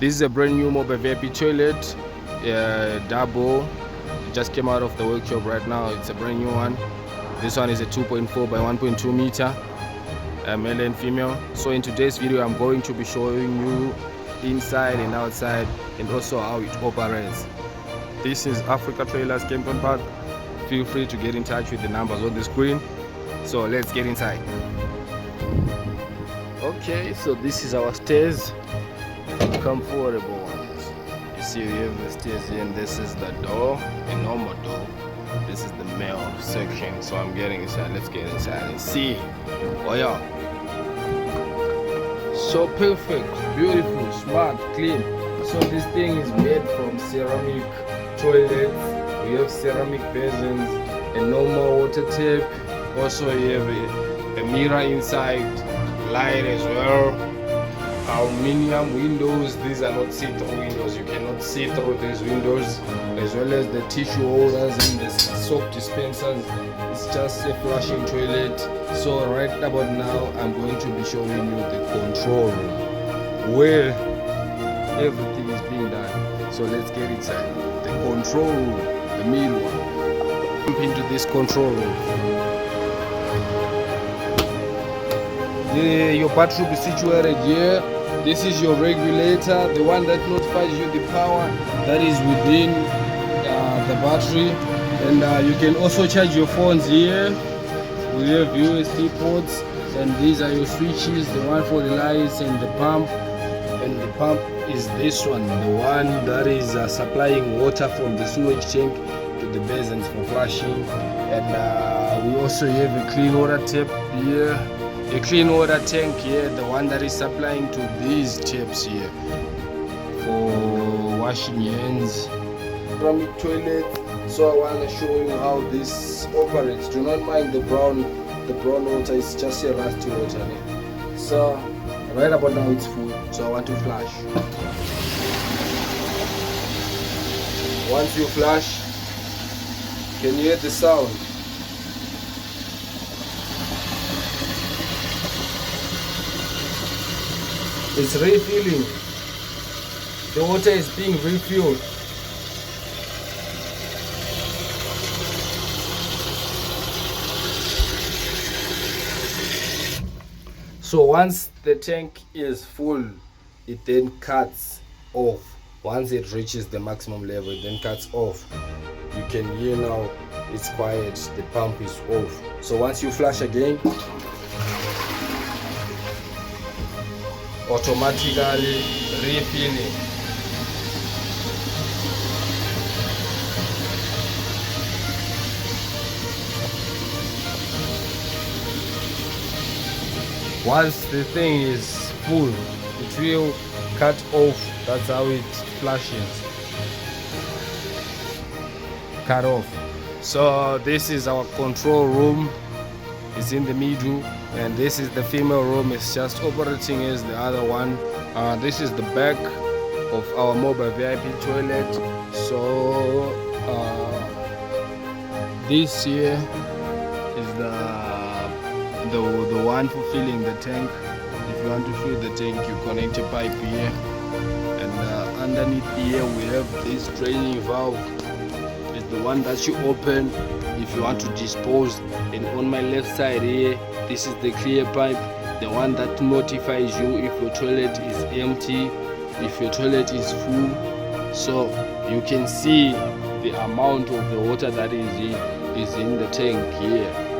This is a brand new Mobile VIP toilet, double. It just came out of the workshop right now. It's a brand new one. This one is a 2.4 by 1.2 meter, male and female. So in today's video, I'm going to be showing you inside and outside, and also how it operates. This is Africa Trailers Kempton Park. Feel free to get in touch with the numbers on the screen. So let's get inside. Okay, so this is our stairs. Comfortable ones. You see, we have the stairs here, and this is the door, a normal door. This is the male section. So I'm getting inside. Let's get inside and see. Oh yeah, so perfect, beautiful, smart, clean. So this thing is made from ceramic toilets. We have ceramic basins, a normal water tap. Also you have a mirror inside, light as well. Aluminium windows. These are not see-through windows. You cannot see through these windows. As well as the tissue holders and the soap dispensers. It's just a flushing toilet. So right about now, I'm going to be showing you the control room, where everything is being done. So let's get inside. The control room, the middle one. Jump into this control room. Your battery will be situated here. This is your regulator, the one that notifies you the power that is within the battery. And you can also charge your phones here. We have USB ports, and these are your switches, the one for the lights and the pump. And the pump is this one, the one that is supplying water from the sewage tank to the basins for flushing. And we also have a clean water tap here. A clean water tank here, the one that is supplying to these taps here for washing hands. Ceramic toilet. So I want to show you how this operates. Do not mind the brown water. It's just a rusty water. So right about now it's full. So I want to flush. Once you flush, can you hear the sound? It's refilling. The water is being refilled. So once the tank is full, it then cuts off. Once it reaches the maximum level, it then cuts off. You can hear now it's quiet, the pump is off. So once you flush again, automatically refilling. Once the thing is full, it will cut off. That's how it flashes. Cut off. So this is our control room. It's in the middle, and this is the female room. It's just operating as the other one. This is the back of our Mobile VIP toilet. So this here is the one for filling the tank. If you want to fill the tank, you connect a pipe here, and underneath here we have this draining valve. It's the one that you open if you want to dispose. And on my left side here, this is the clear pipe, the one that notifies you if your toilet is empty, if your toilet is full. So you can see the amount of the water that is in the tank here.